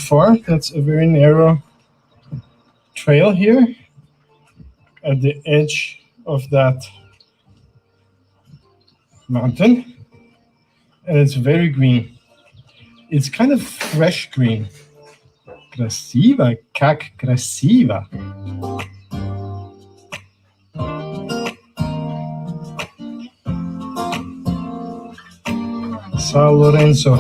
far, that's a very narrow trail here at the edge of that mountain, and it's very green. It's kind of fresh green. Красиво, как красиво. San Lorenzo.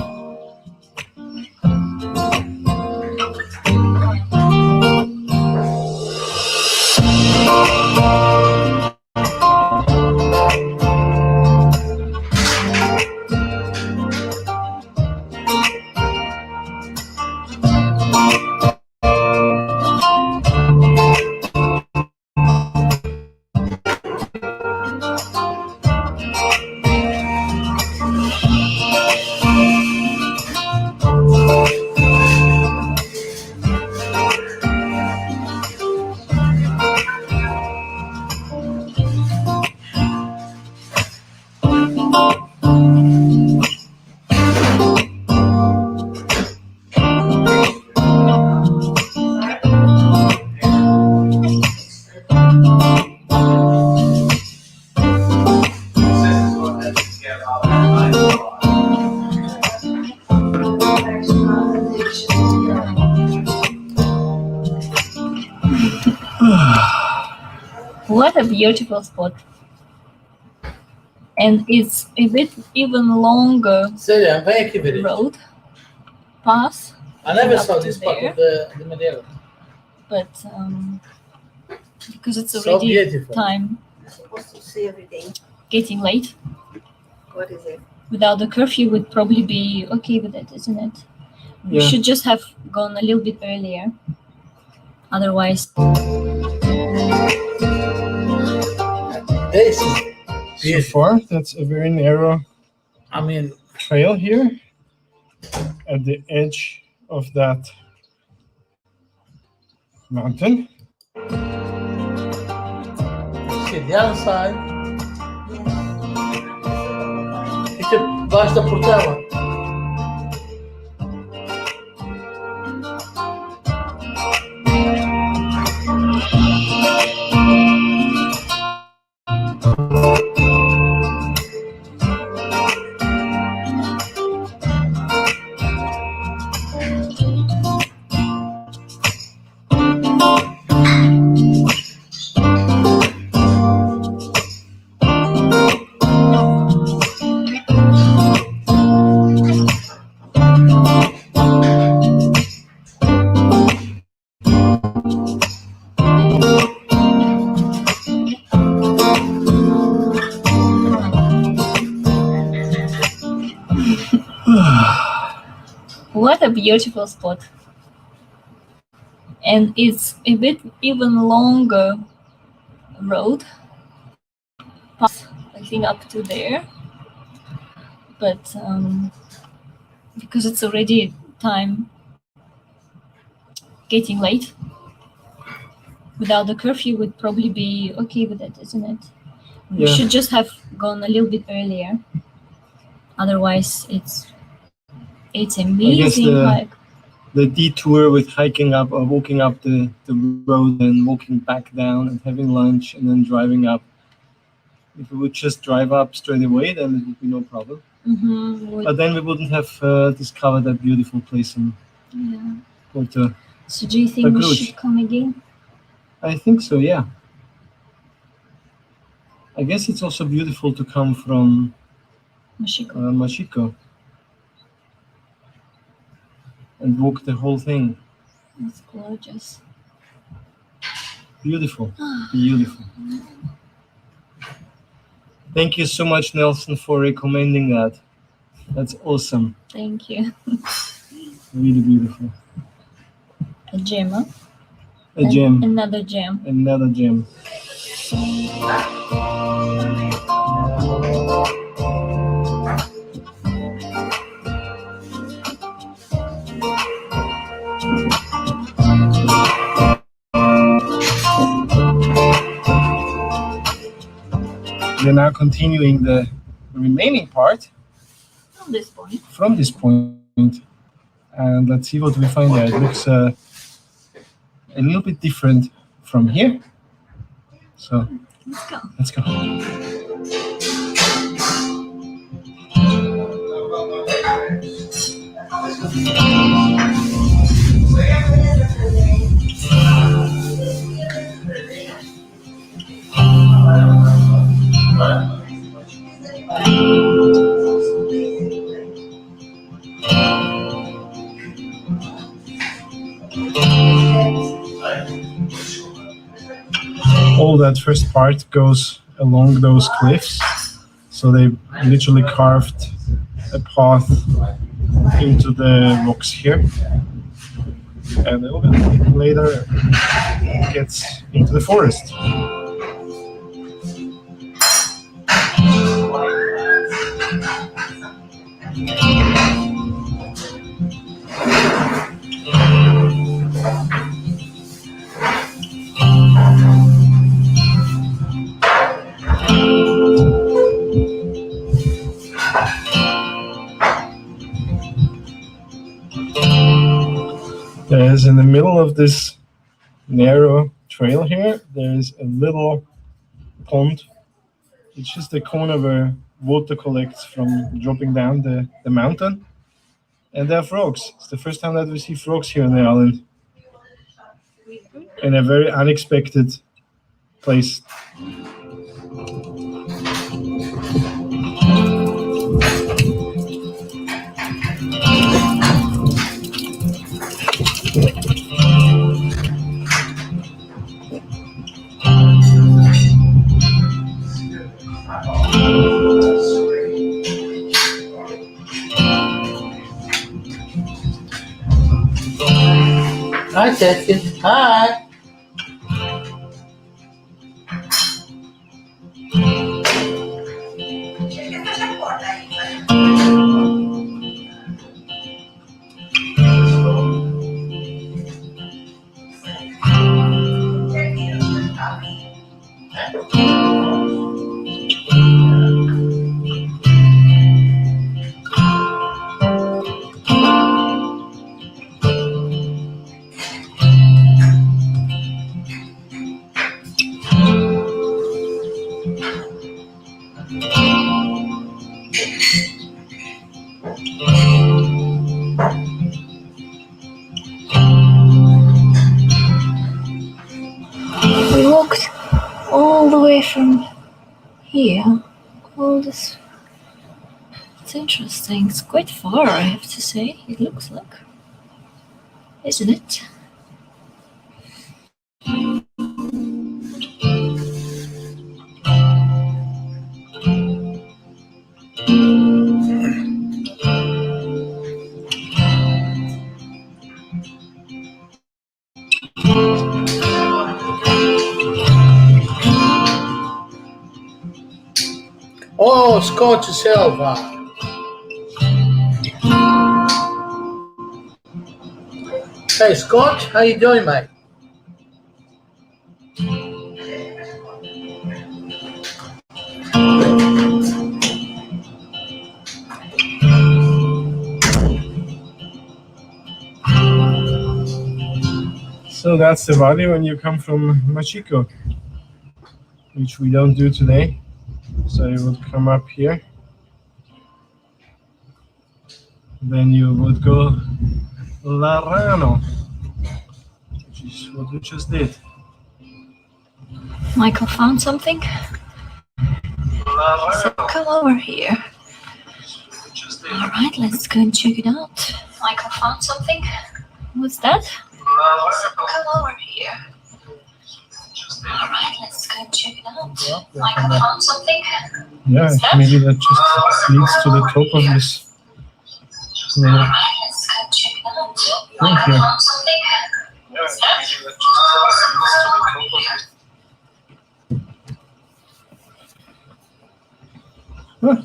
What a beautiful spot. And it's a bit even longer Celia, vem aqui, Veri. road path, I never up saw to this part there. of the Madeira. but because it's So already beautiful. time You're supposed to see everything. getting late, What is it? without the curfew would probably be okay with it, isn't it? We Yeah. should just have gone a little bit earlier. Otherwise, This is So beautiful. far, that's a very narrow I mean, trail here at the edge of that mountain. see the other side. Fica debaixo da portela. what a beautiful spot. And it's a bit even longer road path, I think up to there. But because it's already time getting late, without the curfew would probably be okay with it, isn't it? We Yeah. should just have gone a little bit earlier. Otherwise, it's amazing the- hike. The detour with hiking up or walking up the road and walking back down and having lunch and then driving up. If we would just drive up straight away, then it would be no problem. But then we wouldn't have discovered that beautiful place in Yeah. Porto. So do you think we Cruz. should come again? I think so, yeah. I guess it's also beautiful to come from Mashiko? Machiko and walk the whole thing. It's gorgeous. Beautiful, beautiful. Thank you so much, Nelson, for recommending that. That's awesome. Thank you. Really beautiful. A gem, huh? A gem, Another gem. another gem. We're now continuing the remaining part From this point. from this point And let's see what we find there. It looks a little bit different from here. So Let's go. let's go. All that first part goes along those cliffs. So they literally carved a path into the rocks here. And a little bit later it gets into the forest. There's in the middle of this narrow trail here, there's a little pond. It's just a corner where water collects from dropping down the mountain. And there are frogs. It's the first time that we see frogs here on the island. In a very unexpected place. Hi, Tessie. Hi. We walked all the way from here. All this. It's interesting. It's quite far, I have to say. It looks like. Isn't it? Oh, Scott Silva. Hey, Scott, how you doing, mate? So that's the valley when you come from Machiko, which we don't do today. So you would come up here. Then you would go Larano, which is what we just did. Michael found something. So come over here. All right, let's go and check it out. Michael found something. What's that? So come over here. All right, let's go and check it out. Michael found something. Yeah, maybe that just leads to the top of this. All right, let's go and check it out. Michael found something. What's that? Huh.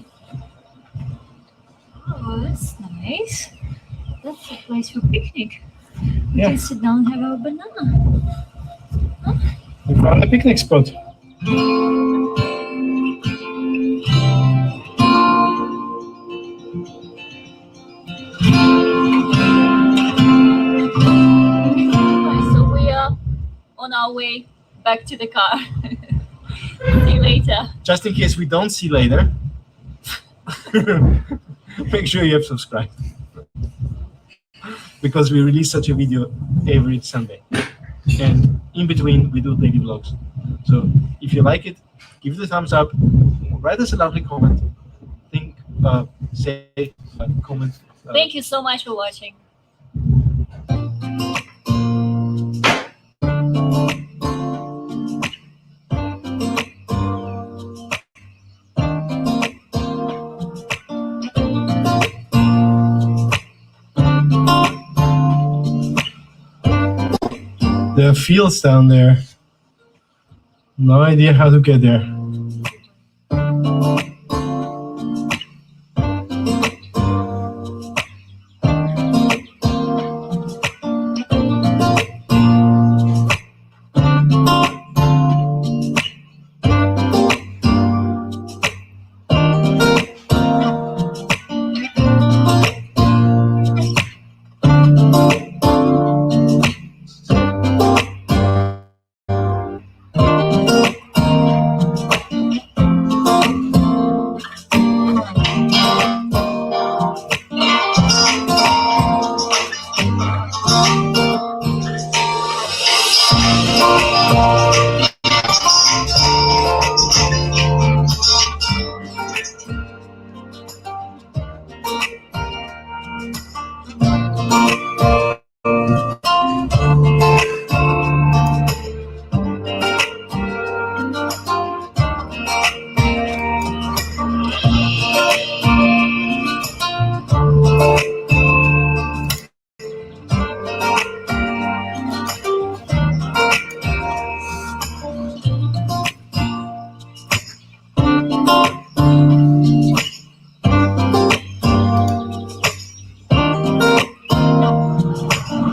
Oh, that's nice. That's a place for picnic. We Yeah. can sit down and have our banana. We found a picnic spot. on our way back to the car. See you later. Just in case we don't see later, make sure you have subscribed. Because we release such a video every Sunday. And in between, we do daily vlogs. So if you like it, give it a thumbs up, write us a lovely comment, say, comment. Thank you so much for watching. There are fields down there. No idea how to get there.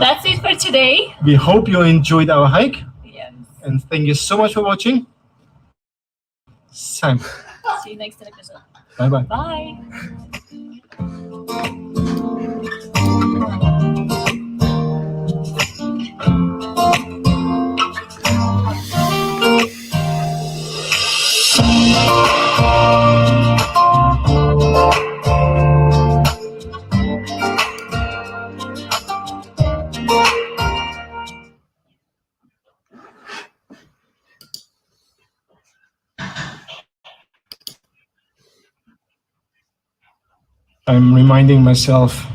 That's it for today. We hope you enjoyed our hike, Yes. and thank you so much for watching. Sam. See you next episode. Bye-bye. Bye. I'm reminding myself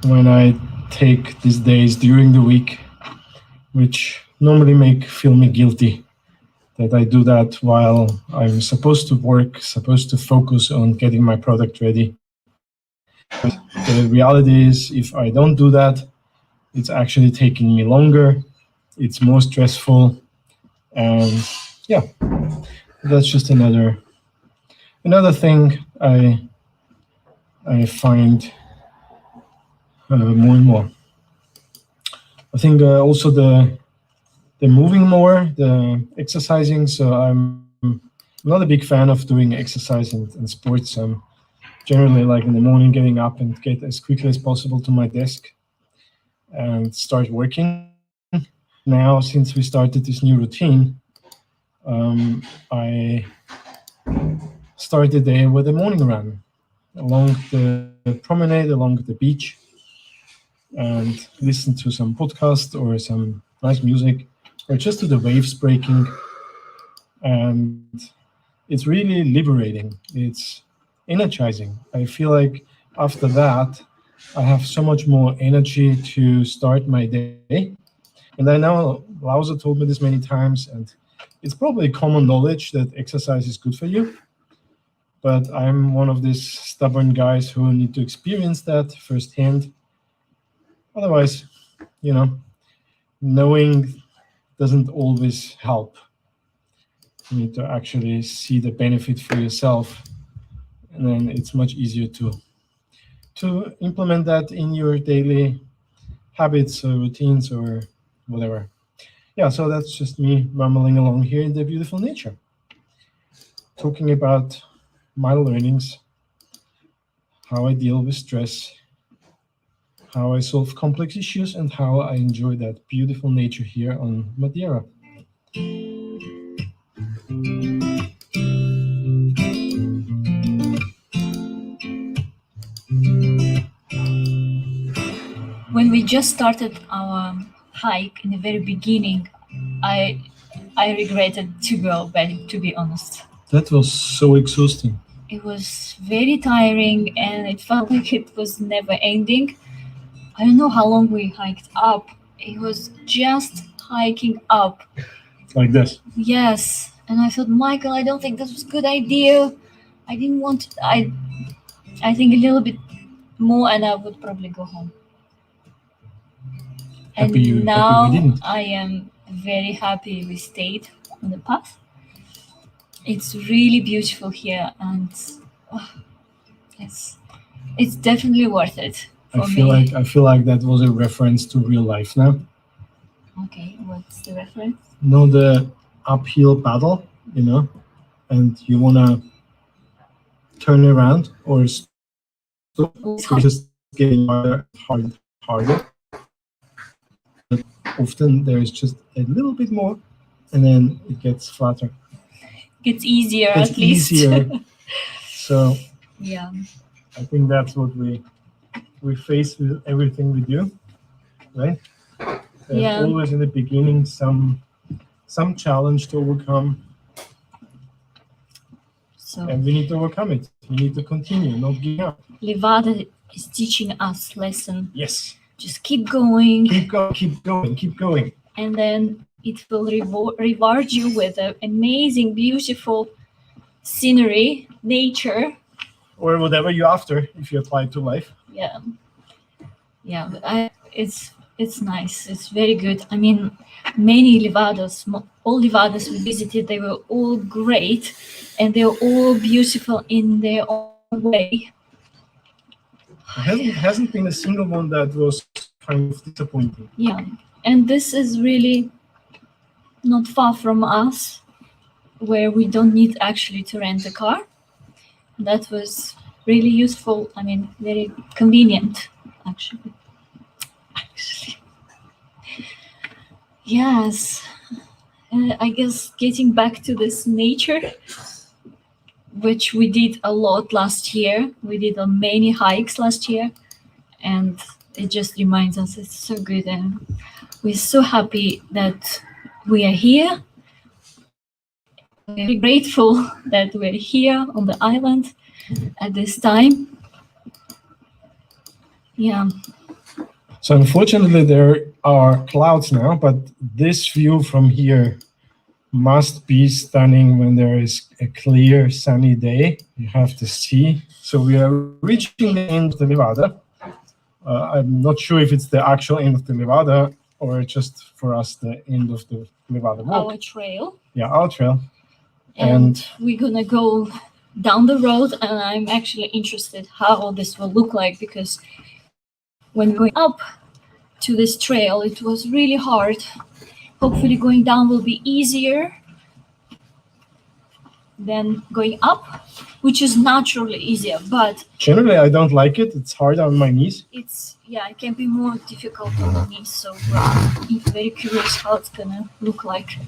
when I take these days during the week, which normally feel me guilty, that I do that while I'm supposed to work, supposed to focus on getting my product ready. But the reality is, if I don't do that, it's actually taking me longer, it's more stressful, and yeah, that's just another thing I find more and more. I think also the moving more, the exercising. So I'm not a big fan of doing exercise and sports. I'm generally like in the morning getting up and get as quickly as possible to my desk and start working. Now, since we started this new routine, I start the day with a morning run along the promenade, along the beach, and listen to some podcast or some nice music, or just to the waves breaking. And it's really liberating. It's energizing. I feel like after that, I have so much more energy to start my day. And I know Lausa told me this many times, and it's probably common knowledge that exercise is good for you. But I'm one of these stubborn guys who need to experience that firsthand. Otherwise, knowing doesn't always help. You need to actually see the benefit for yourself, and then it's much easier to implement that in your daily habits or routines or whatever. Yeah, so that's just me rumbling along here in the beautiful nature, talking about my learnings, how I deal with stress, how I solve complex issues, and how I enjoy that beautiful nature here on Madeira. When we just started our hike in the very beginning, I regretted to go back, to be honest. That was so exhausting. It was very tiring and it felt like it was never ending. I don't know how long we hiked up. It was just hiking up. Like this. Yes. And I thought, Michael, I don't think this was a good idea. I didn't want to, I think a little bit more and I would probably go home. Happy we now didn't. I am very happy we stayed on the path. It's really beautiful here and it's definitely worth it for I feel like that was a reference to real life now. Okay, what's the reference? No, the uphill paddle, and you wanna turn around or stop, It's so just getting harder. But often there is just a little bit more, and then it gets flatter. Gets easier It's at least. easier. So Yeah. I think that's what we face with everything we do, right? There's Yeah. always in the beginning some challenge to overcome, So and we need to overcome it. We need to continue, not give up. Levada is teaching us lesson. Yes, Just keep going, keep going. and then it will reward you with an amazing, beautiful scenery, nature. Or whatever you're after, if you apply it to life. Yeah, yeah. But it's nice. It's very good. I mean, many Levadas, all Levadas we visited, they were all great, and they were all beautiful in their own way. There hasn't been a single one that was kind of disappointing. Yeah, and this is really not far from us, where we don't need actually to rent a car. That was really useful. I mean, very convenient, actually. Yes, I guess getting back to this nature, which we did a lot last year. We did many hikes last year, and it just reminds us it's so good, and we're so happy that we are here. Very grateful that we're here on the island at this time. Yeah. So unfortunately there are clouds now, but this view from here must be stunning when there is a clear sunny day. You have to see. So we are reaching the end of the Levada. I'm not sure if it's the actual end of the Levada or just for us the end of the Levada walk. Our trail. Yeah, our trail. And we're gonna go down the road, and I'm actually interested how this will look like, because when going up to this trail, it was really hard. Hopefully going down will be easier than going up, which is naturally easier, but Generally, I don't like it. It's hard on my knees. it can be more difficult on the knees, so I'm very curious how it's gonna look like.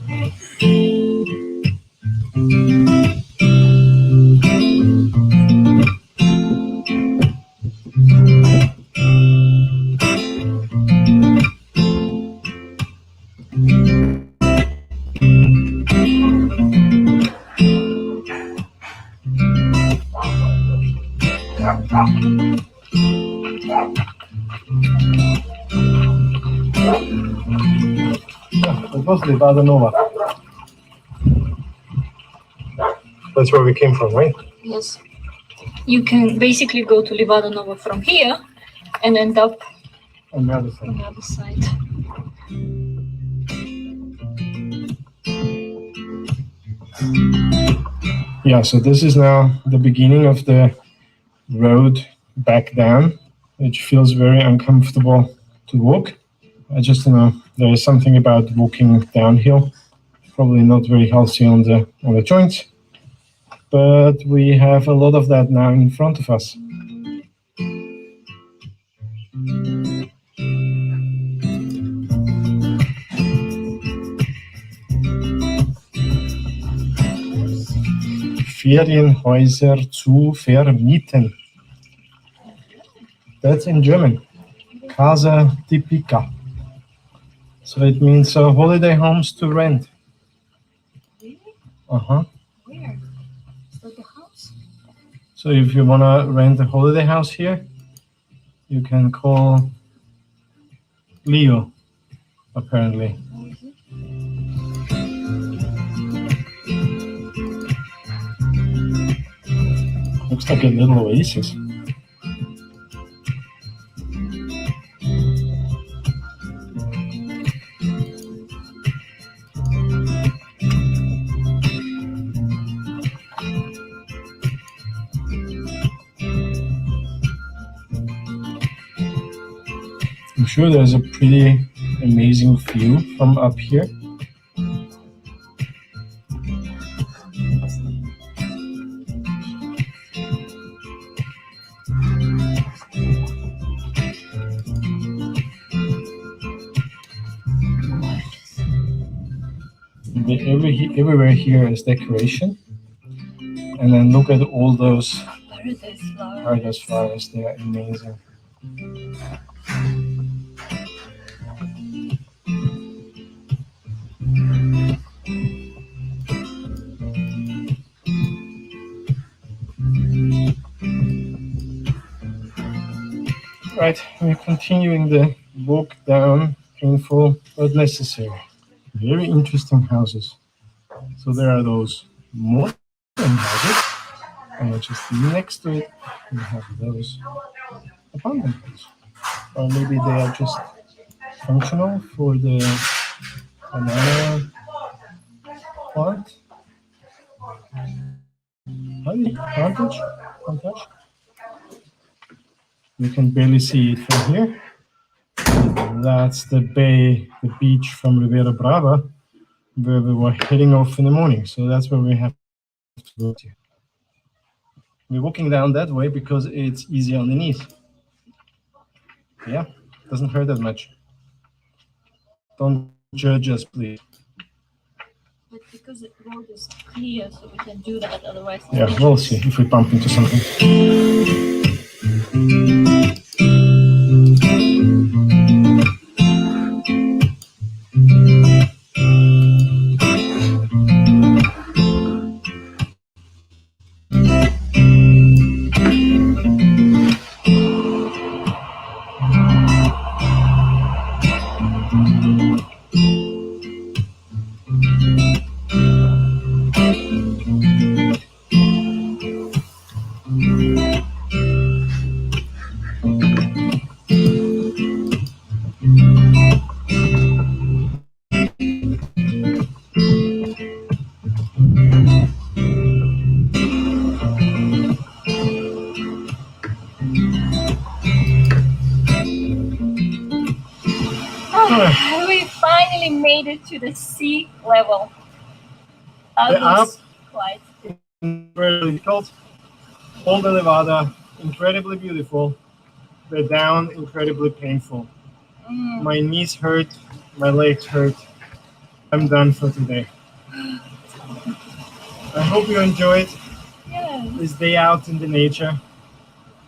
It was Levada Nova. That's where we came from, right? Yes. You can basically go to Levada Nova from here and end up On the other side. on the other side. Yeah, so this is now the beginning of the road back down, which feels very uncomfortable to walk. I just know there is something about walking downhill, probably not very healthy on the joints, but we have a lot of that now in front of us. Ferienhäuser zu vermieten. That's in German. Casa tipica. So it means holiday homes to rent. Really? Uh-huh. Where? Is that the house? So if you want to rent a holiday house here, you can call Leo, apparently. Where is it? Looks like a little oasis. I'm sure there's a pretty amazing view from up here. Everywhere here is decoration. And then look at all those Paradise flower. paradise flowers. They are amazing. Right, we're continuing the walk down, painful but necessary. Very interesting houses. So there are those modern houses, and just next to it, we have those abandoned houses. Or maybe they are just functional for the banana plant. Plantage? You can barely see it from here. That's the bay, the beach from Riviera Brava, where we were heading off in the morning. So that's where we have to go to. We're walking down that way because it's easy underneath. Yeah, doesn't hurt that much. Don't judge us, please. But because the road is clear, so we can do that. Otherwise, it's Yeah, we'll see if we bump into something. We finally made it to the sea level. That The was quite. Incredibly difficult. All the Nevada, incredibly beautiful. The down, incredibly painful. My knees hurt, my legs hurt. I'm done for today. I hope you enjoyed Yeah. this day out in the nature.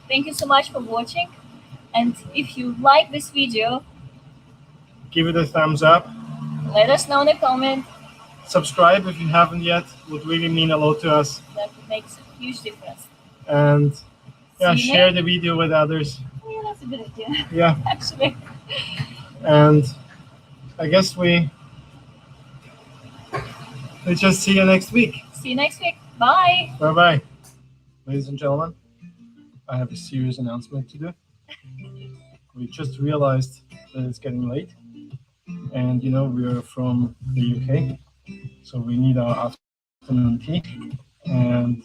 Thank you so much for watching. And if you like this video, Give it a thumbs up. let us know in the comment. Subscribe if you haven't yet. Would really mean a lot to us. That makes a huge difference. And yeah, See you share next- the video with others. Yeah, that's a good idea, Yeah, actually. and I guess we just see you next week. See you next week. Bye. Bye bye. Ladies and gentlemen, I have a serious announcement to do. We just realized that it's getting late. And you know, we're from the UK, so we need our afternoon tea. And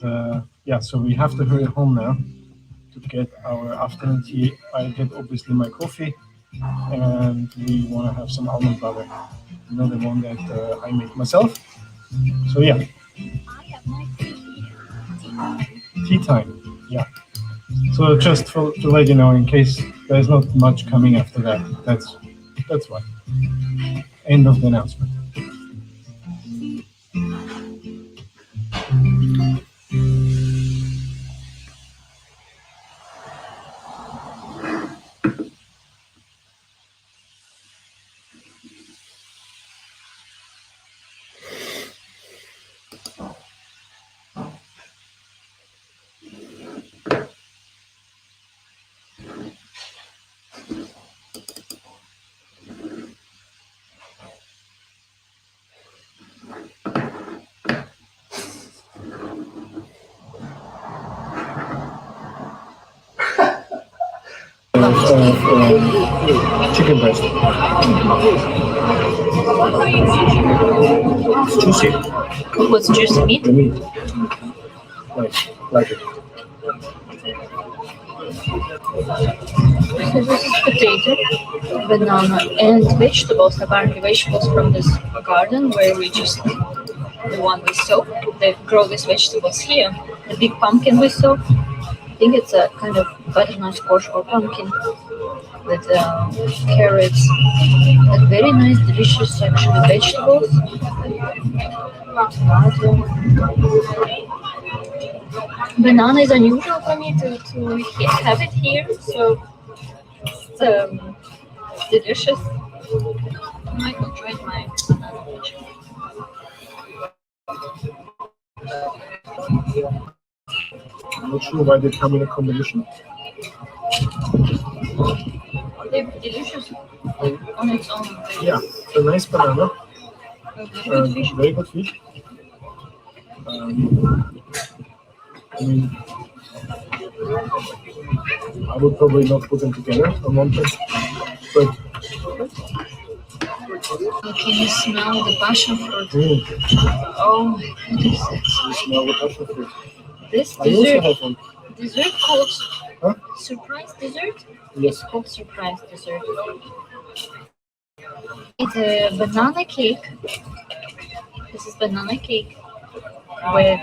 yeah, so we have to hurry home now to get our afternoon tea. I get obviously my coffee, and we want to have some almond butter. You know, the one that I make myself. So yeah, I have my tea. tea time. Yeah. So just to let you know, in case there's not much coming after that, that's why. End of the announcement. Chicken breast. It's juicy. What's juicy meat? The meat. Like it. So this is potato, banana, and vegetables. Apparently, vegetables from this garden where we just the one we sow. They grow these vegetables here. The big pumpkin we sow. I think it's a kind of butternut squash or pumpkin with carrots. But very nice, delicious actually vegetables. Tomato. Banana is unusual for me to have it here, so it's delicious. Michael tried my banana dish. I'm not sure why they come in a combination. They're delicious on its own. Yeah, it's a nice banana. Good fish. Very good fish. I mean, I would probably not put them together on one plate, but Can you smell the passion fruit? Oh my goodness. you smell the passion fruit. This I also dessert, have one. dessert called Huh? surprise dessert? Yes. It's called surprise dessert. It's a banana cake. This is banana cake with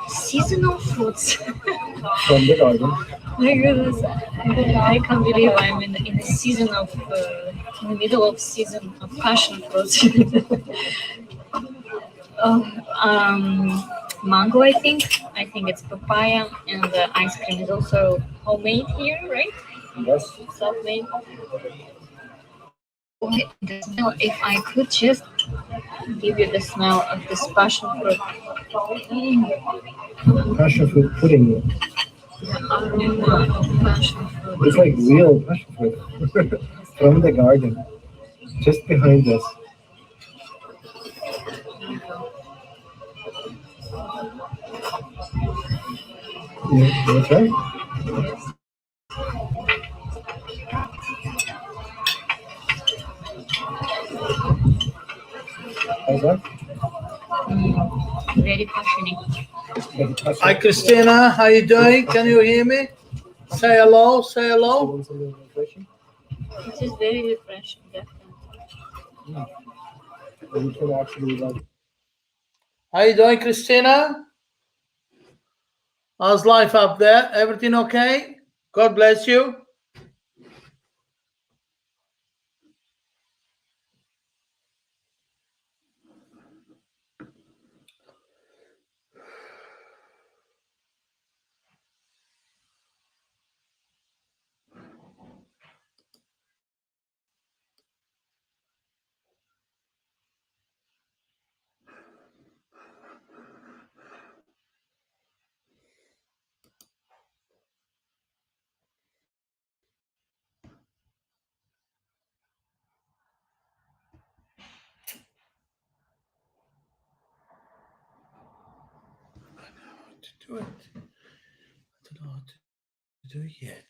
seasonal fruits. From the garden. My goodness, I can't believe I'm in the season of, in the middle of season of passion fruits. Mango, I think. I think it's papaya, and the ice cream is also homemade here, right? Yes. Self-made. Okay, the smell. If I could just give you the smell of this passion fruit. Passion fruit pudding. The aroma of passion fruit. It's like real passion fruit. From the garden. Just behind us. You want to try? How's that? Very passionate. Very passionate. Hi, Christina. How you doing? Can you hear me? Say hello. Say You hello. want something refreshing? This is very refreshing, definitely. And you can actually like How you doing, Christina? How's life up there? Everything okay? God bless you. To do it. I don't know how to do it yet.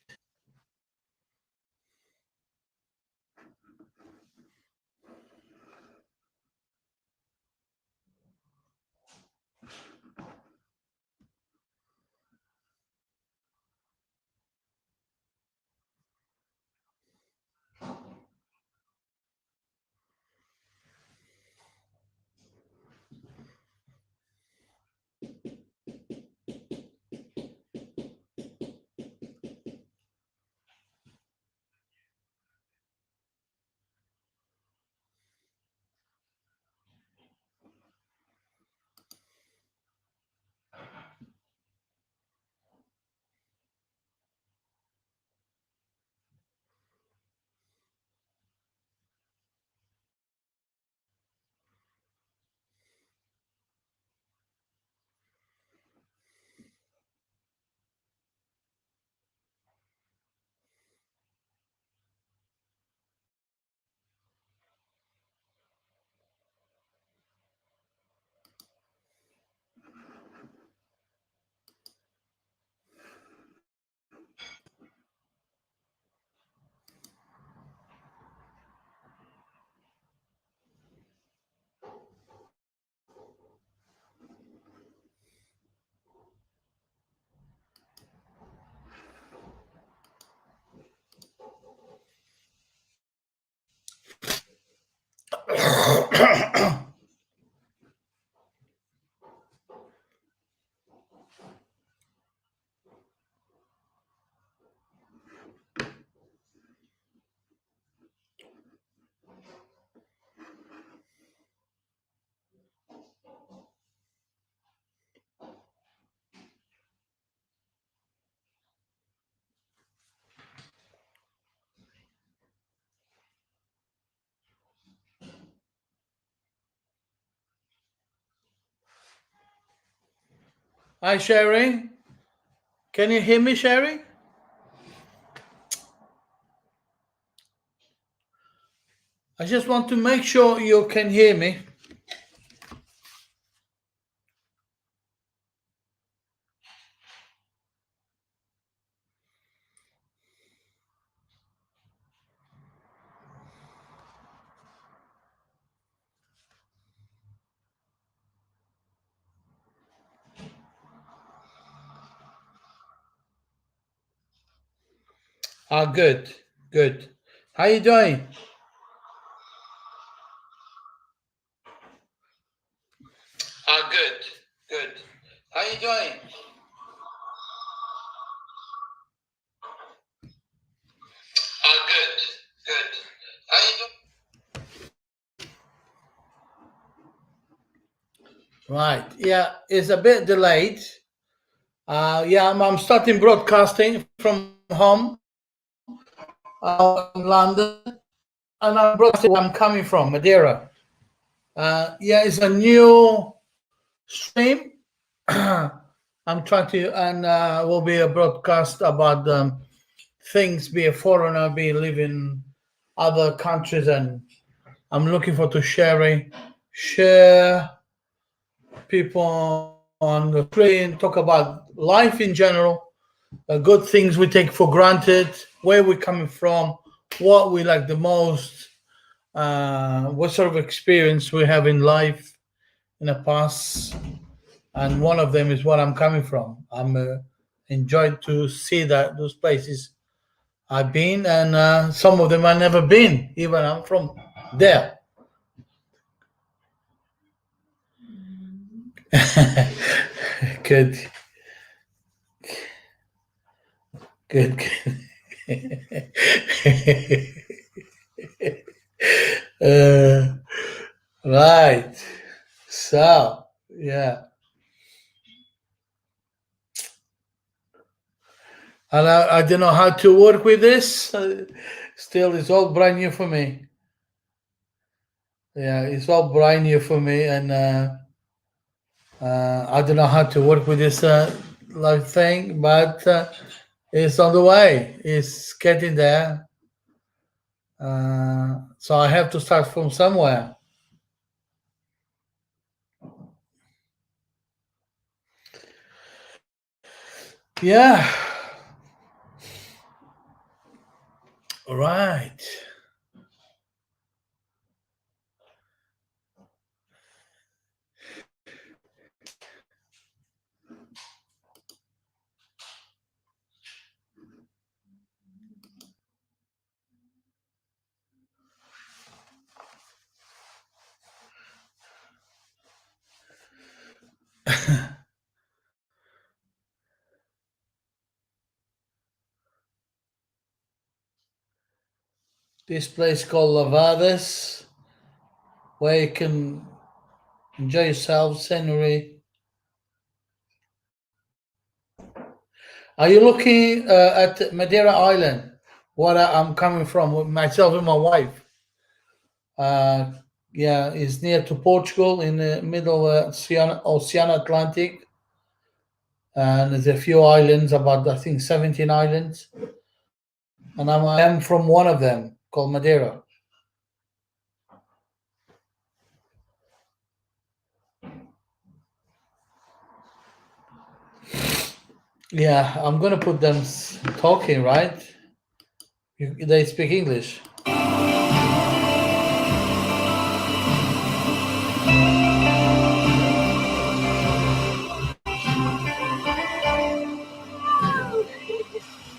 Hi, Sherry. Can you hear me, Sherry? I just want to make sure you can hear me. Good, good. How you doing? Good, good. How you doing? Good, good. How you doing? Right. Yeah, it's a bit delayed. Yeah, I'm starting broadcasting from home, in London, and I'm broadcasting where I'm coming from, Madeira. Yeah, it's a new stream. I'm trying to, and will be a broadcast about things, be a foreigner, be living other countries, and I'm looking forward to share people on the screen, talk about life in general, good things we take for granted, where we're coming from, what we like the most, what sort of experience we have in life in the past, and one of them is where I'm coming from. I'm enjoyed to see that those places I've been, and some of them I've never been. Even I'm from there. Good, good, good. Right. So, yeah. And I don't know how to work with this. Still, it's all brand new for me. Yeah, it's all brand new for me, and I don't know how to work with this live thing, but it's on the way. It's getting there. So I have to start from somewhere. Yeah. All right. This place called Lavades, where you can enjoy yourself, scenery. Are you looking at Madeira Island, where I'm coming from, with myself and my wife? Yeah, it's near to Portugal in the middle Ocean Atlantic. And there's a few islands, about I think 17 islands. And I am from one of them called Madeira. Yeah, I'm gonna put them talking, right? They speak English.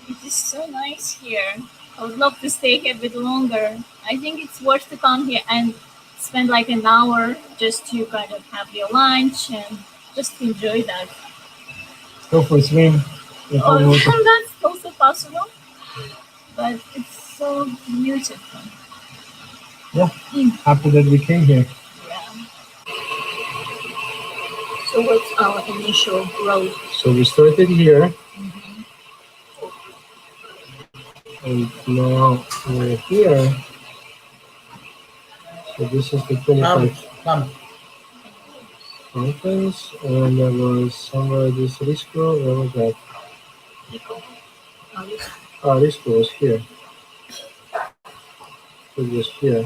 It is so nice here. I would love to stay here a bit longer. I think it's worth to come here and spend like an hour just to kind of have your lunch and just enjoy that. Go for a swim. Oh, that's also possible, but it's so beautiful. Yeah, happy that we came here. Yeah. So what's our initial road? So we started here, and now we're here. So this is the 25. Come. fountains, and there was somewhere this Risco. Where was that? Risco was here. It was here.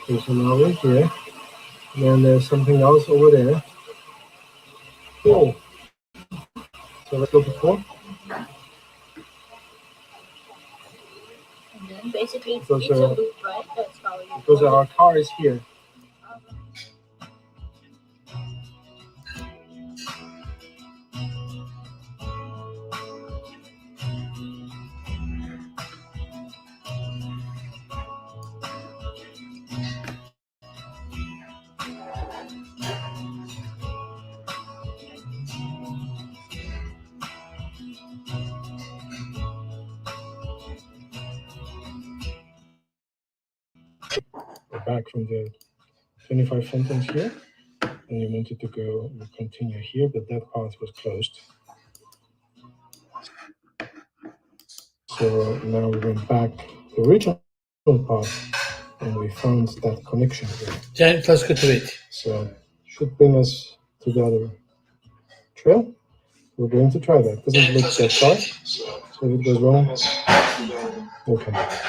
There's an oven here. And then there's something else over there. Oh. So let's go to 4. And then basically Because, it's a loop, right? That's how you Because our car is here. We're back from the 25 fountains here, and we wanted to go continue here, but that path was closed. So now we went back to the original path, and we found that connection here. Then let's go to it. So should bring us to the other trail. We're going to try that. Doesn't look that far, so if it goes wrong, we'll come back.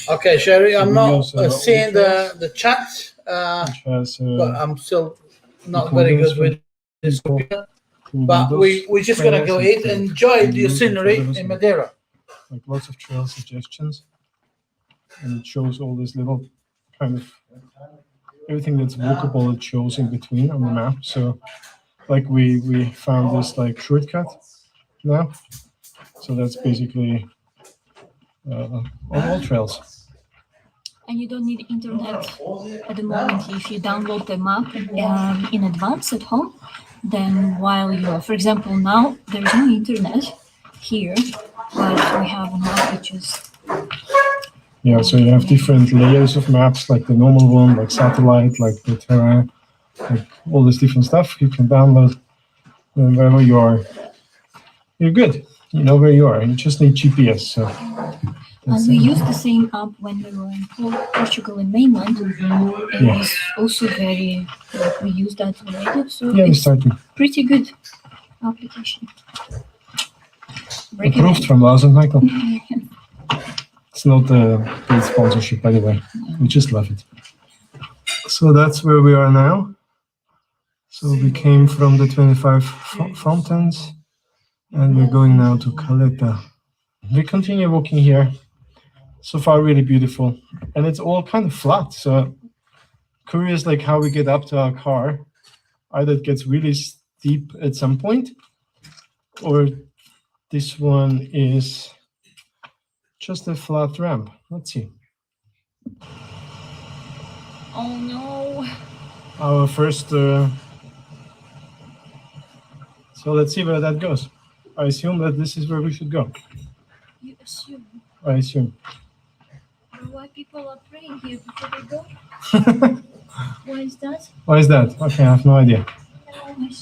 Okay, Sherry, I'm We not also got seeing Ultras. the chat, Which has but I'm still not very good with this computer. But we're just gonna go eat and enjoy the scenery in Madeira. Like lots of trail suggestions, and it shows all this little kind of everything that's walkable. It shows in between on the map. So, like we found this like shortcut now. So that's basically on all trails. And you don't need internet at the moment. If you download the map in advance at home, then while you're, for example, now there's no internet here, but we have a map which is Yeah, so you have different layers of maps, like the normal one, like satellite, like the terrain, like all this different stuff you can download. And wherever you are, you're good. You know where you are. You just need GPS. So. and we used the same app when we were in Portugal and mainland. It Yeah. was also very like we used that already, so Yeah, we it's started. pretty good application. Approved from Lars and Michael. It's not a paid sponsorship, by the way. We just love it. So that's where we are now. So we came from the 25 fountains, and we're going now to Caleta. We continue walking here. So far, really beautiful, and it's all kind of flat. So curious, like how we get up to our car. Either it gets really steep at some point, or this one is just a flat ramp. Let's see. Oh no! Our first. So let's see where that goes. I assume that this is where we should go. You assume. I assume. Why people are praying here before they go? Why is that? Why is that? Okay, I have no idea. Oh my God,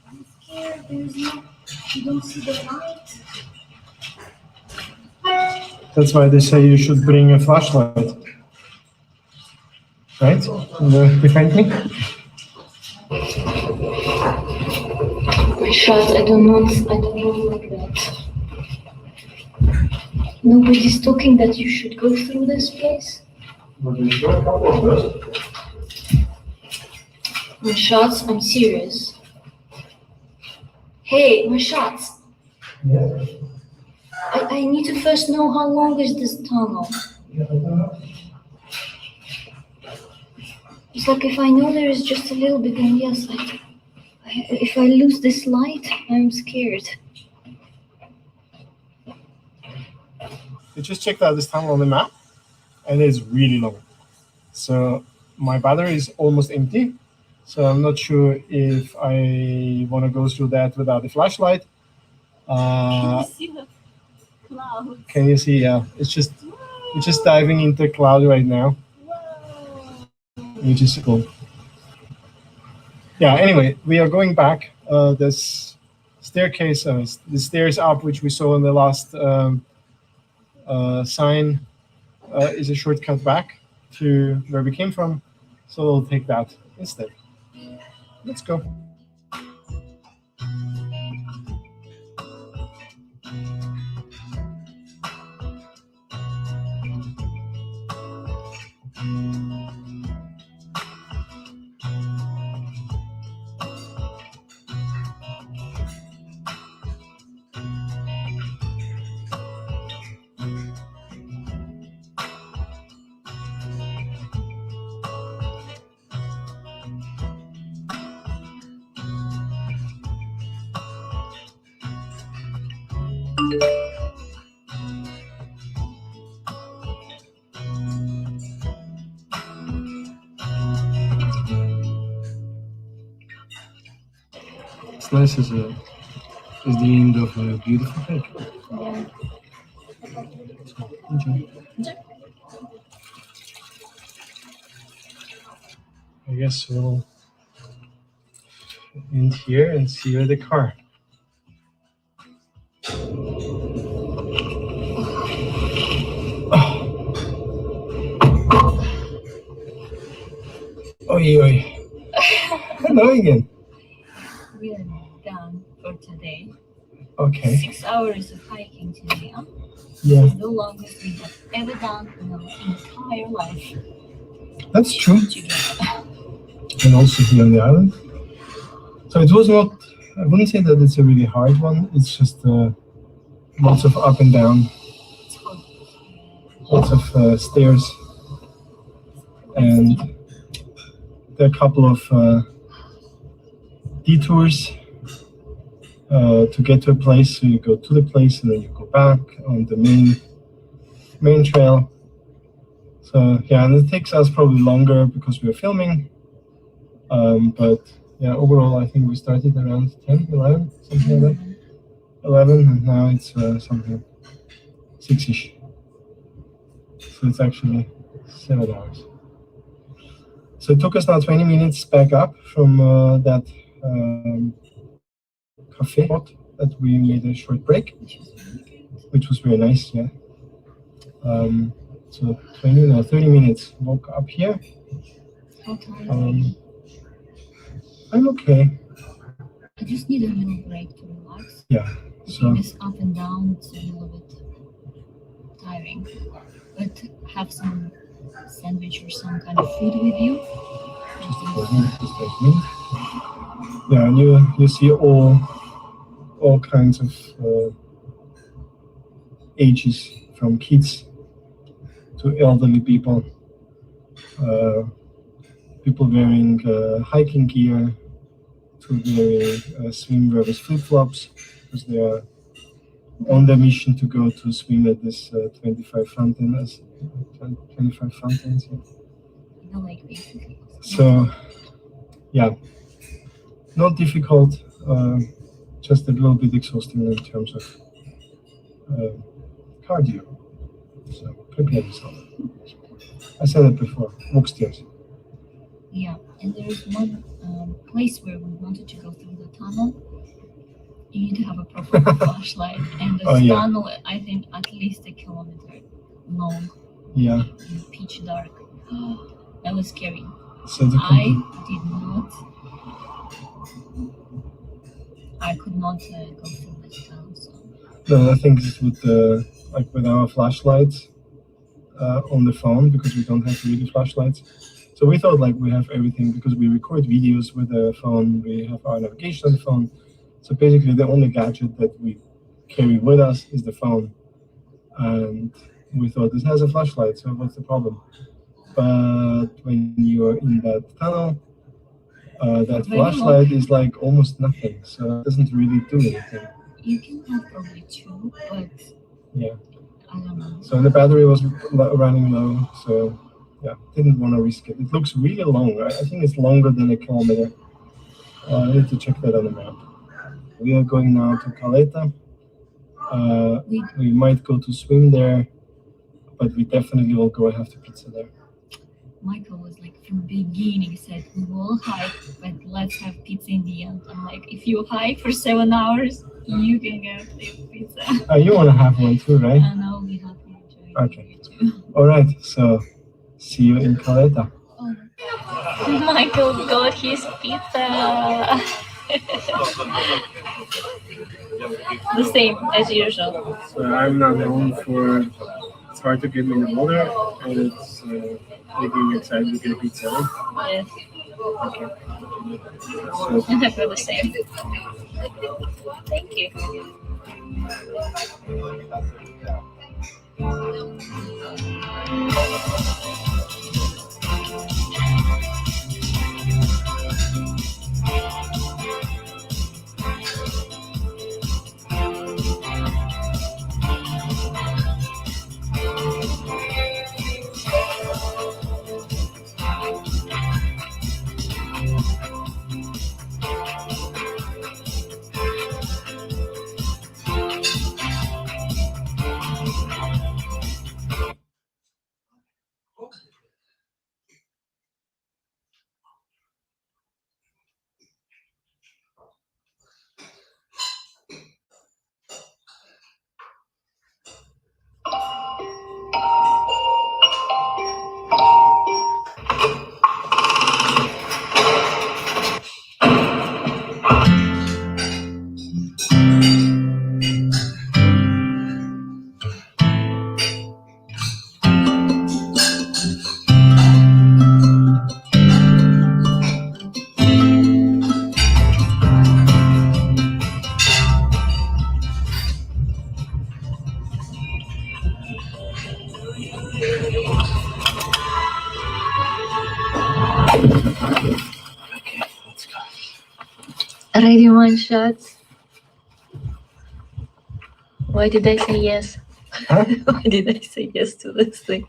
I'm scared. There's no, you don't see the light. That's why they say you should bring a flashlight. Right? Behind me? My shot, I don't like that. Nobody's talking that you should go through this place. My shots, I'm serious. Hey, my shots. Yeah. I need to first know how long is this tunnel. It's like if I know there is just a little bit, then yes, if I lose this light, I'm scared. I just checked out this tunnel on the map, and it's really long. So my battery is almost empty. So I'm not sure if I want to go through that without a flashlight. Can you see the clouds? Can you see? Yeah, it's just We're just diving into the cloud right now, which is cool. Yeah, anyway, we are going back. This staircase, the stairs up, which we saw in the last sign, is a shortcut back to where we came from. So we'll take that instead. Let's go. It's nice as the end of a beautiful hike. Yeah. Enjoy. I guess we'll end here and see you at the car. Oi. Hello again. We are done for today. Okay. 6 hours of hiking today. Huh? Yeah, It's the longest we have ever done in our entire life that's true. together. And also here on the island. So it was not, I wouldn't say that it's a really hard one. It's just lots of up and down, It's hot. lots of stairs. And there are a couple of detours to get to a place. So you go to the place and then you go back on the main trail. So yeah, and it takes us probably longer because we're filming. But yeah, overall, I think we started around 10, 11, something like that. 11, and now it's something 6-ish. So it's actually 7 hours. So it took us now 20 minutes back up from that cafe spot that we made a short break, which was very nice, yeah. So 30 minutes walk up here. How tired? I'm okay. I just need a little break to relax. Yeah. So This up and down, it's a little bit tiring. But have some sandwich or some kind of food with you. just like me. Yeah, and you see all kinds of ages, from kids to elderly people, people wearing hiking gear to wearing swimwear with flip-flops, because they are on their mission to go to swim at this 25 fountains. Yeah. You know, like basically. So, yeah, not difficult, just a little bit exhausting in terms of cardio. So, prepare yourself. I said it before, walk stairs. Yeah, and there is one place where we wanted to go through the tunnel. You need to have a proper flashlight, and the tunnel, I think, at least 1 kilometer long. Yeah. In pitch dark. That was scary. So I could not go through this tunnel. So. No, I think it's with our flashlights on the phone, because we don't have really flashlights. So we thought we have everything because we record videos with the phone. We have our navigation on the phone. So basically, the only gadget that we carry with us is the phone. And we thought this has a flashlight, so what's the problem? But when you're in that tunnel, that flashlight is almost nothing, so it doesn't really do anything. You can have probably 2, but yeah, I don't know. So the battery was running low, so yeah, didn't want to risk it. It looks really long. I think it's longer than 1 kilometer. I need to check that on the map. We are going now to Caleta. We might go to swim there, but we definitely will go have the pizza there. Michael was like from the beginning said we will hike, but let's have pizza in the end. I'm like, if you hike for 7 hours, you can get pizza. You want to have one too, right? And I'll be happy to join Okay. you too. All right. So see you in Caleta. Michael got his pizza. The same as usual. So I'm now known for it's hard to get me in the water, and it's making me excited to get a pizza. Yes. Okay. And I feel the same. Thank you. Ready, one shot. Why did I say yes? Huh? Why did I say yes to this thing?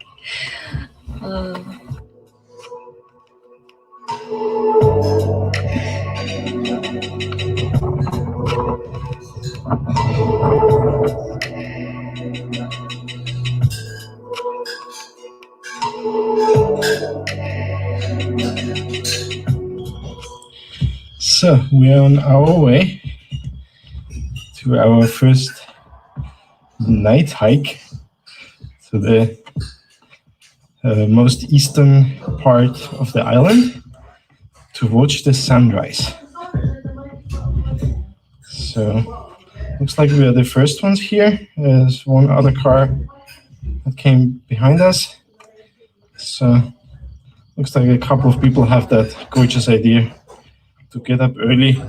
So we are on our way to our first night hike to the most eastern part of the island to watch the sunrise. So looks like we are the first ones here. There's one other car that came behind us. So looks like a couple of people have that gorgeous idea to get up early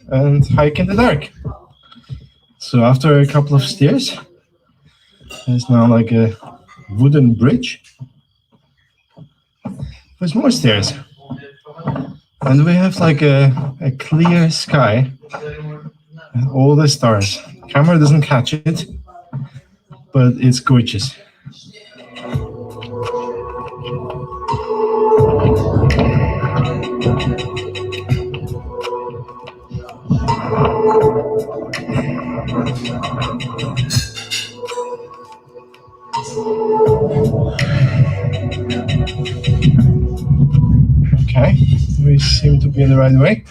and hike in the dark. So after a couple of stairs, there's now like a wooden bridge. There's more stairs. And we have like a clear sky and all the stars. Camera doesn't catch it, but it's gorgeous. Okay, we seem to be in the right way.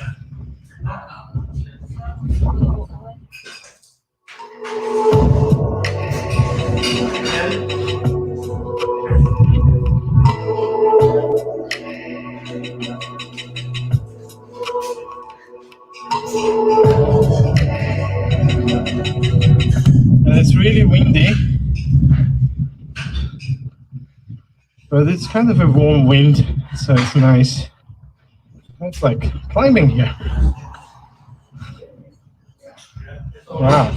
And it's really windy, but it's kind of a warm wind, so it's nice. It's like climbing here. Wow.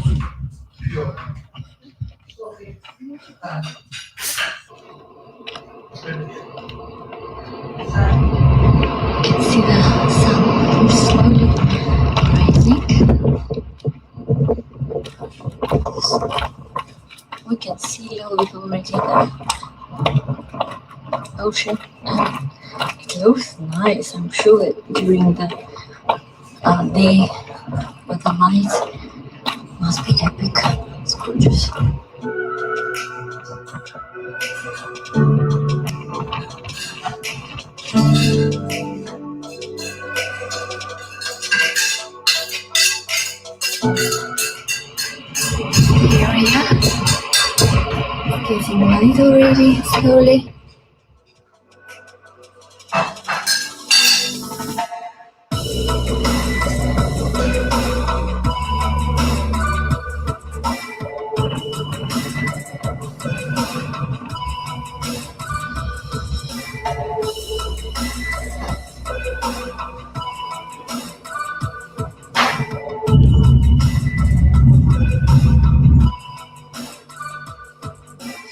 See the sun slowly rising. We can see a little bit already the ocean, and it looks nice. I'm sure during the day with the lights must be epic. It's gorgeous. really slowly.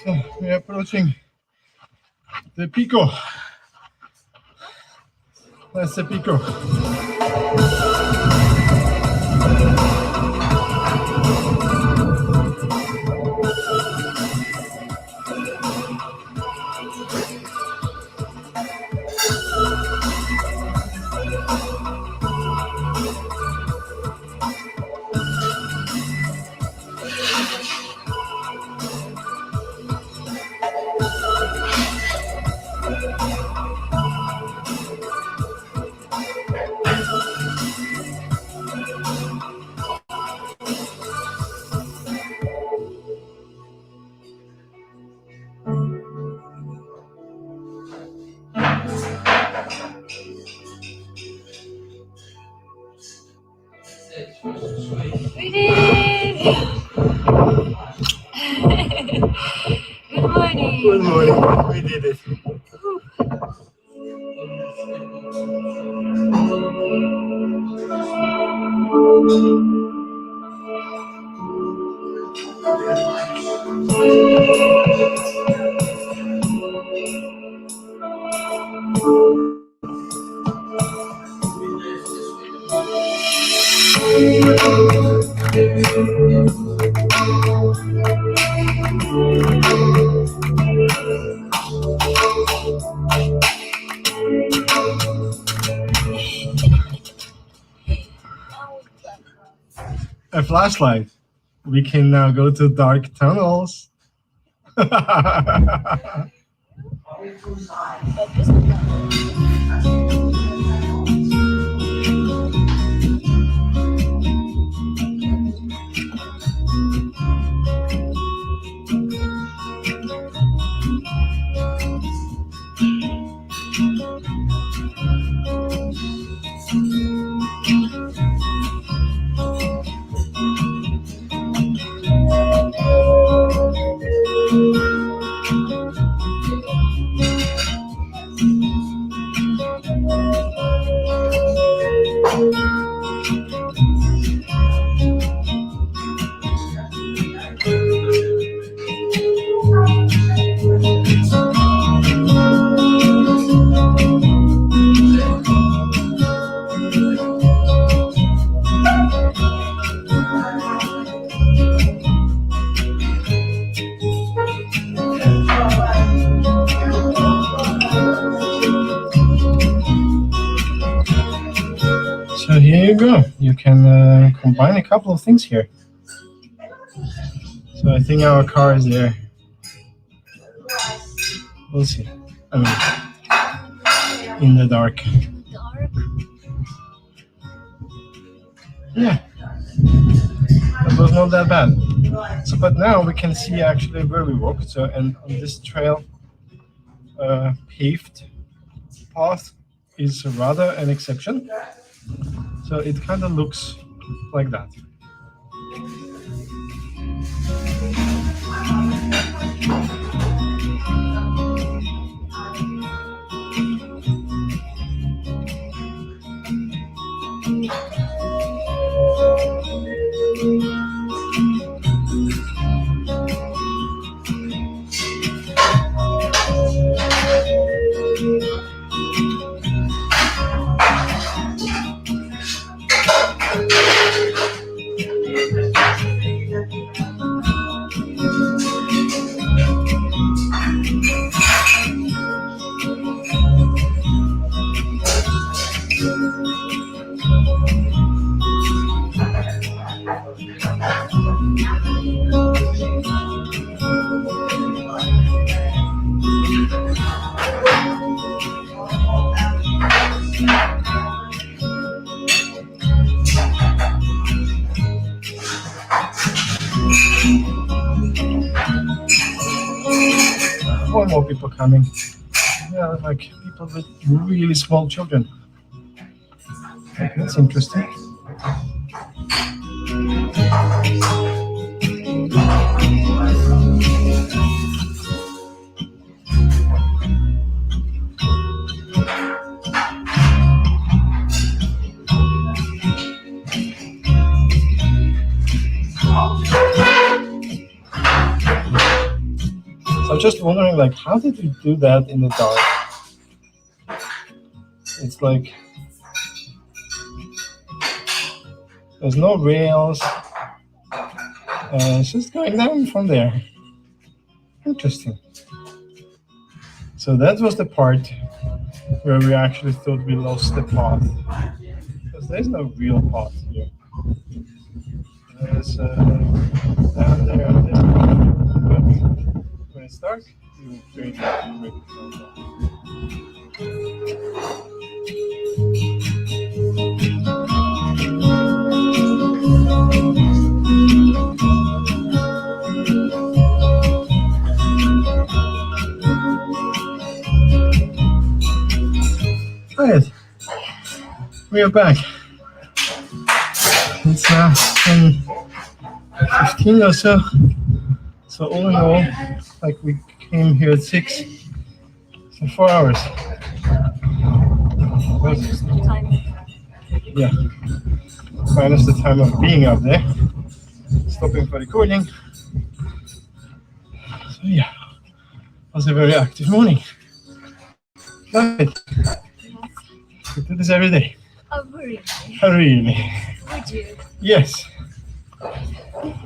So we're approaching the Pico. That's the Pico. We did it! Good morning. Good morning. We did it. A flashlight. We can now go to dark tunnels. So here you go. You can combine a couple of things here. So I think our car is there. We'll see. I mean, in the dark. Dark. Yeah, that was not that bad. So, but now we can see actually where we walked. So, and on this trail, paved path is rather an exception. So it kind of looks like that. more people coming. Yeah, like people with really small children. Okay, that's interesting. So I'm just wondering, like, how did you do that in the dark? It's like there's no rails. It's just going down from there. Interesting. So that was the part where we actually thought we lost the path. Because there's no real path here. There's down there, this part. But when it's dark, you really find that. Right, we are back. It's now 10:15 or so. So all in all, like we came here at 6, so 4 hours. Minus the time. Yeah, minus the time of being up there, stopping for recording. So yeah, it was a very active morning. Right. We do this every day. Oh, really? Really? Would you? Yes.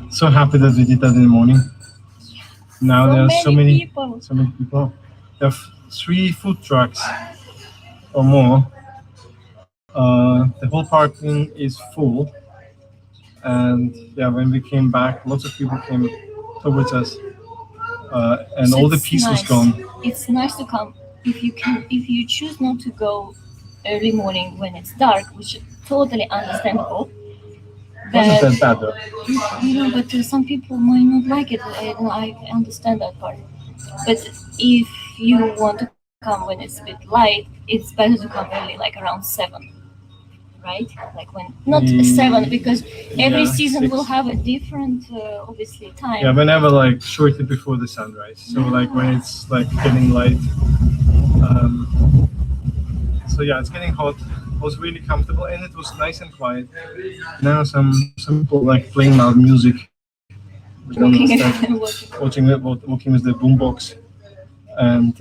So happy that we did that in the morning. Now there are so many people. There are 3 food trucks or more. The whole parking is full. And yeah, when we came back, lots of people came towards us. And So all the it's peace was nice. gone. It's nice to come if you choose not to go early morning when it's dark, which is totally understandable. Wasn't that bad though? But some people might not like it. I understand that part. But if you want to come when it's a bit light, it's better to come early, like around 7, right? Like when not 7, because every Yeah, season 6. will have a different, obviously, time. Yeah, whenever like shortly before the sunrise. So like when it's like getting light. So yeah, it's getting hot. It was really comfortable and it was nice and quiet. Now some people like playing loud music. We don't Walking understand. and Walking with the boombox, and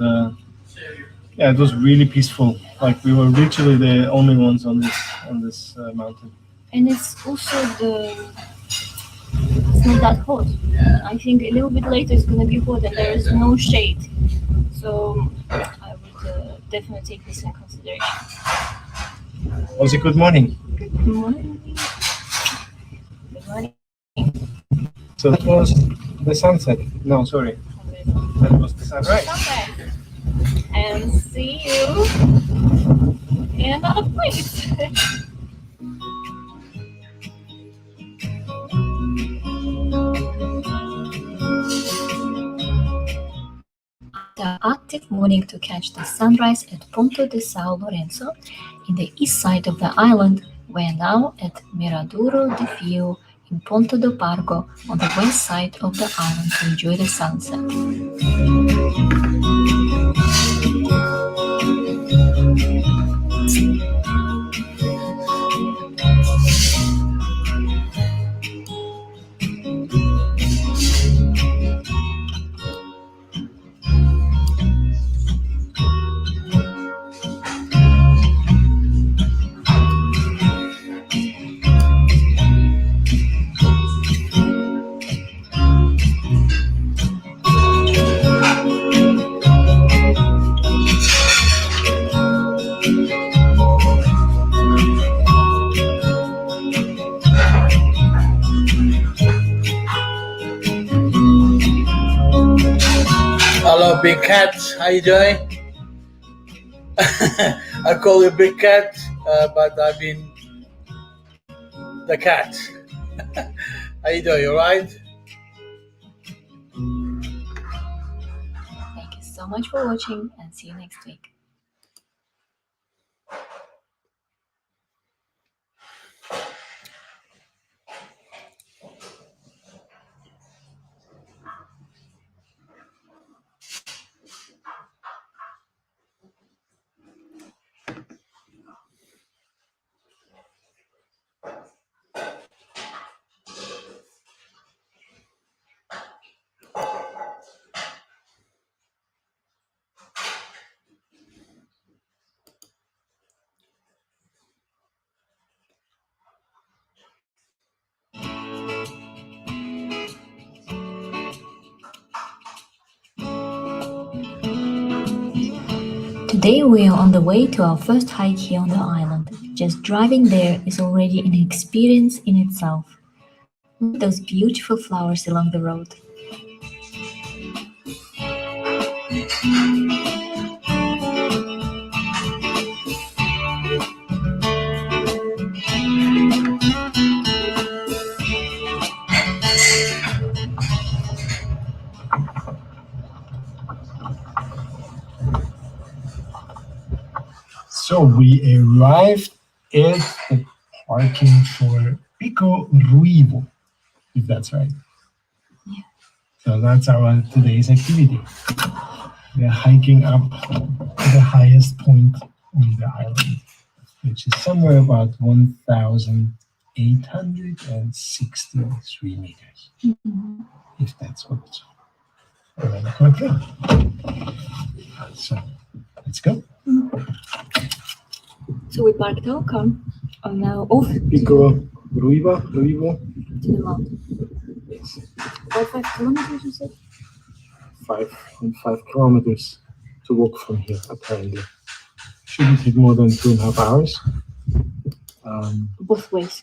yeah, it was really peaceful. Like we were literally the only ones on this mountain. And it's also it's not that hot. I think a little bit later it's gonna be hot and there is no shade. So I would definitely take this in consideration. Was it good morning? Good morning. Good morning. So that was the sunset. No, sorry, that was the sunrise. Okay. And see you in another place. The active morning to catch the sunrise at Ponto de São Lourenço in the east side of the island. We're now at Miradouro de Fio in Ponto do Pargo on the west side of the island to enjoy the sunset. Hello, Big Cat. How you doing? I call you Big Cat, but I've been the cat. How you doing? You alright? Thank you so much for watching and see you next week. Today we are on the way to our first hike here on the island. Just driving there is already an experience in itself. Look at those beautiful flowers along the road. So we arrived at the parking for Pico Ruivo, if that's right. Yeah. So that's our today's activity. We are hiking up to the highest point on the island, which is somewhere about 1,863 meters, if that's what I remember correctly. So let's go. So we parked our car and now off Pico Ruivo. to the mountain. Yes. About 5 kilometers, you said? 5.5 kilometers to walk from here, apparently. Shouldn't take more than 2.5 hours. Both ways.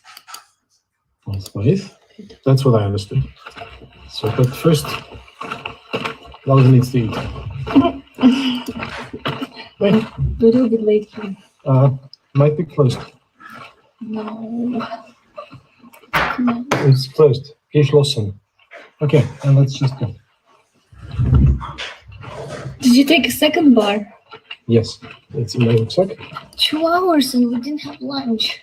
Both ways. That's what I understood. So, but first, Laura needs to eat. Wait, We're a little bit late here. might be closed. No. Come on. It's closed. Geschlossen. Okay, and let's just go. Did you take a second bar? Yes, it's in my rucksack. 2 hours and we didn't have lunch.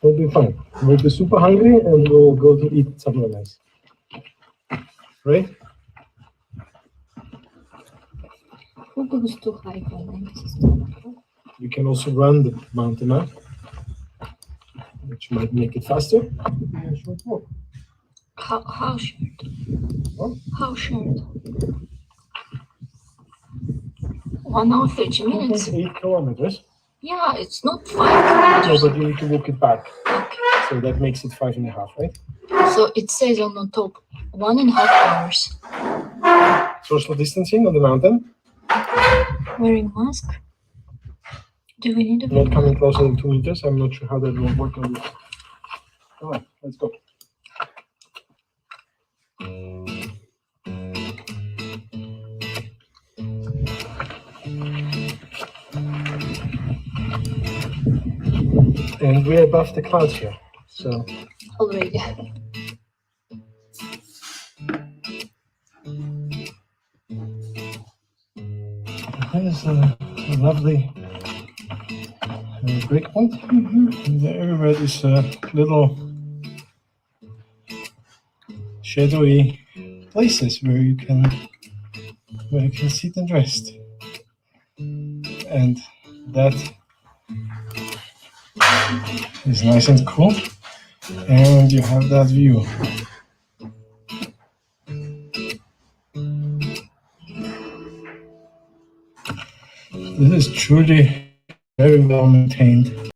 We'll be fine. We'll be super hungry and we'll go to eat somewhere nice. Right? Who goes to hike on empty We can also run the mountain up, which might make it faster. It'll be a short walk. How short? What? How short? 1 hour 30 minutes. 1.8 kilometers. Yeah, it's not 5 No, kilometers. but you need to walk it back. Okay. So that makes it 5.5, right? So it says on the top 1.5 hours. Social distancing on the mountain. Wearing mask? Do we need a Not coming closer than 2 meters. I'm not sure how that will work on this. All right, let's go. And we're above the clouds here. So already? there's a lovely break point. And there everywhere is little shadowy places where you can sit and rest. And that is nice and cool. And you have that view. This is truly very well maintained